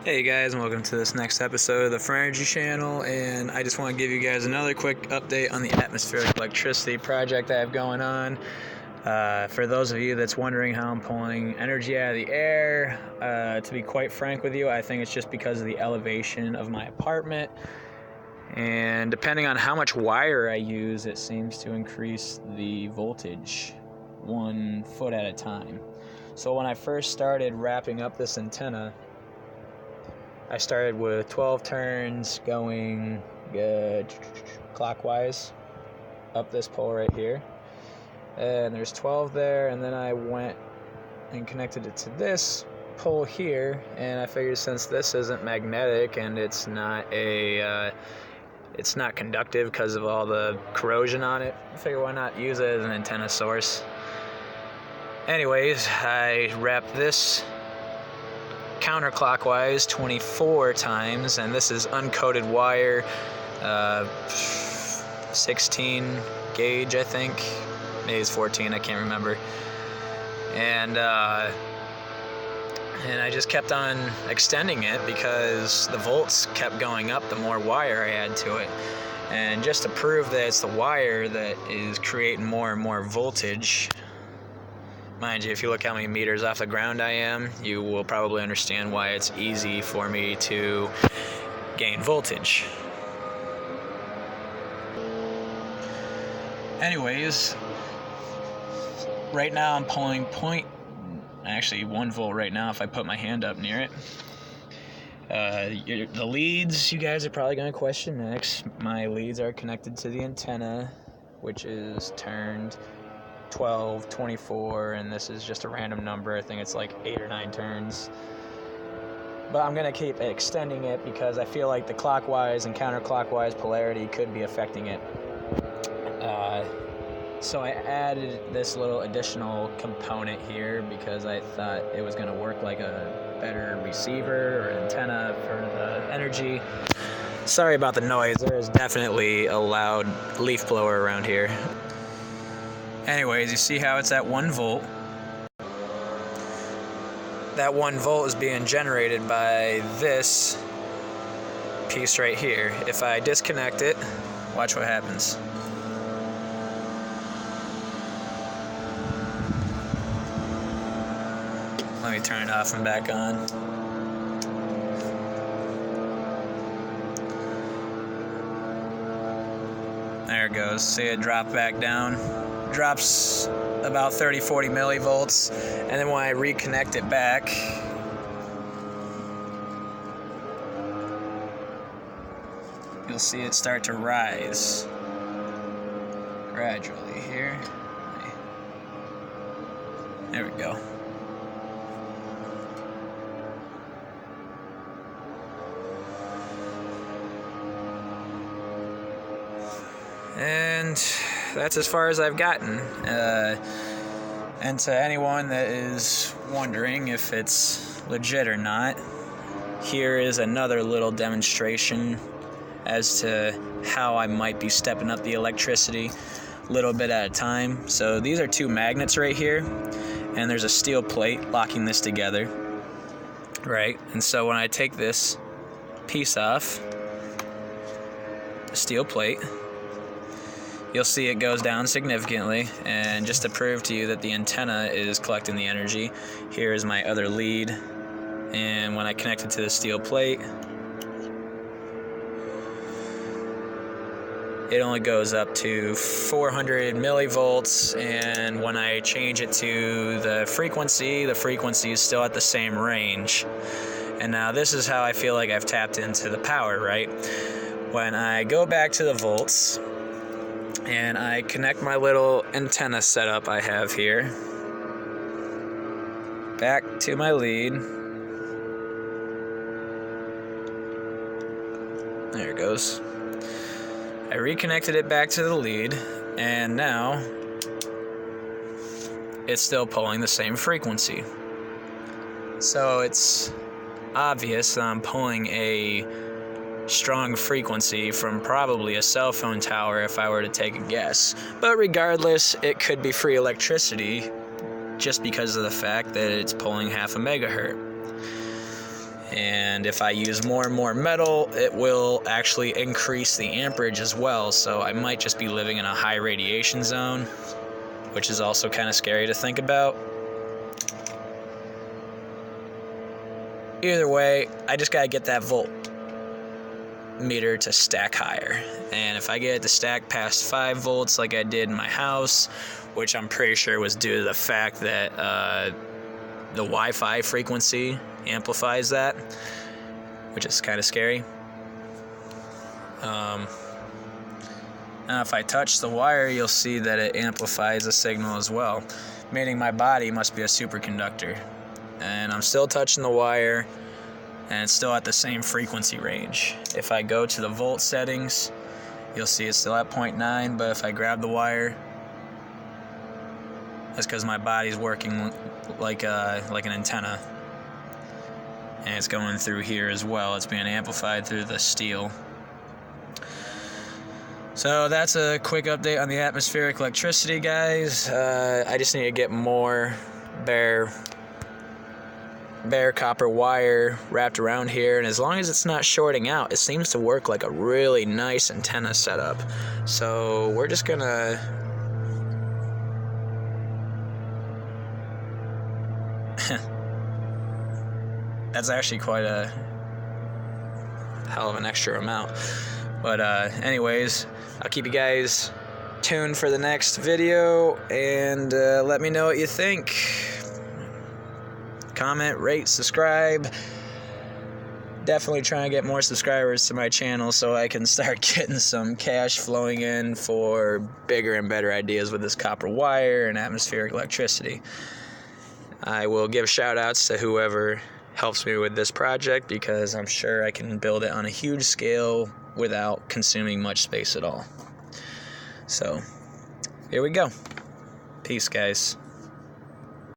Hey guys, and welcome to this next episode of the For Energy channel, and I just want to give you guys another quick update on the atmospheric electricity project I have going on. For those of you that's wondering how I'm pulling energy out of the air, to be quite frank with you, I think it's just because of the elevation of my apartment, and depending on how much wire I use, it seems to increase the voltage 1 foot at a time. So when I first started wrapping up this antenna, I started with 12 turns going clockwise up this pole right here, and there's 12 there, and then I went and connected it to this pole here, and I figured since this isn't magnetic and it's not conductive because of all the corrosion on it, I figured why not use it as an antenna source. Anyways, I wrapped this counterclockwise 24 times, and this is uncoated wire, 16 gauge, I think, maybe it's 14, I can't remember, and I just kept on extending it because the volts kept going up the more wire I add to it. And just to prove that it's the wire that is creating more and more voltage, mind you, if you look how many meters off the ground I am, you will probably understand why it's easy for me to gain voltage. Anyways, right now I'm pulling 1 volt right now if I put my hand up near it. The leads, you guys are probably going to question next. My leads are connected to the antenna, which is turned 12, 24, and this is just a random number. I think it's like 8 or 9 turns. But I'm going to keep extending it because I feel like the clockwise and counterclockwise polarity could be affecting it. So I added this little additional component here because I thought it was going to work like a better receiver or antenna for the energy. Sorry about the noise. There is definitely a loud leaf blower around here. Anyways, you see how it's at 1 volt. That 1 volt is being generated by this piece right here. If I disconnect it, watch what happens. Let me turn it off and back on. There it goes. See it drop back down. Drops about 30-40 millivolts, and then when I reconnect it back, you'll see it start to rise gradually here. There we go. And that's as far as I've gotten. And to anyone that is wondering if it's legit or not, here is another little demonstration as to how I might be stepping up the electricity a little bit at a time. So these are 2 magnets right here, and there's a steel plate locking this together, right? And so when I take this piece off, the steel plate, you'll see it goes down significantly. And just to prove to you that the antenna is collecting the energy, here is my other lead, and when I connect it to the steel plate, it only goes up to 400 millivolts, and when I change it to the frequency is still at the same range. And now this is how I feel like I've tapped into the power, right? When I go back to the volts and I connect my little antenna setup I have here back to my lead, there it goes. I reconnected it back to the lead, and now it's still pulling the same frequency. So it's obvious that I'm pulling a strong frequency from probably a cell phone tower if I were to take a guess. But regardless, it could be free electricity just because of the fact that it's pulling 0.5 megahertz. And if I use more and more metal, it will actually increase the amperage as well. So I might just be living in a high radiation zone, which is also kind of scary to think about. Either way, I just gotta get that volt meter to stack higher. And if I get it to stack past 5 volts like I did in my house, which I'm pretty sure was due to the fact that the Wi-Fi frequency amplifies that, which is kind of scary. Now if I touch the wire, you'll see that it amplifies the signal as well, meaning my body must be a superconductor. And I'm still touching the wire, and it's still at the same frequency range. If I go to the volt settings, you'll see it's still at 0.9, but if I grab the wire, that's because my body's working like an antenna. And it's going through here as well. It's being amplified through the steel. So that's a quick update on the atmospheric electricity, guys. I just need to get more bare copper wire wrapped around here, and as long as it's not shorting out, it seems to work like a really nice antenna setup. So we're just gonna that's actually quite a hell of an extra amount. But anyways, I'll keep you guys tuned for the next video, and let me know what you think. Comment, rate, subscribe. Definitely trying to get more subscribers to my channel so I can start getting some cash flowing in for bigger and better ideas with this copper wire and atmospheric electricity. I will give shout outs to whoever helps me with this project, because I'm sure I can build it on a huge scale without consuming much space at all. So, here we go. Peace, guys.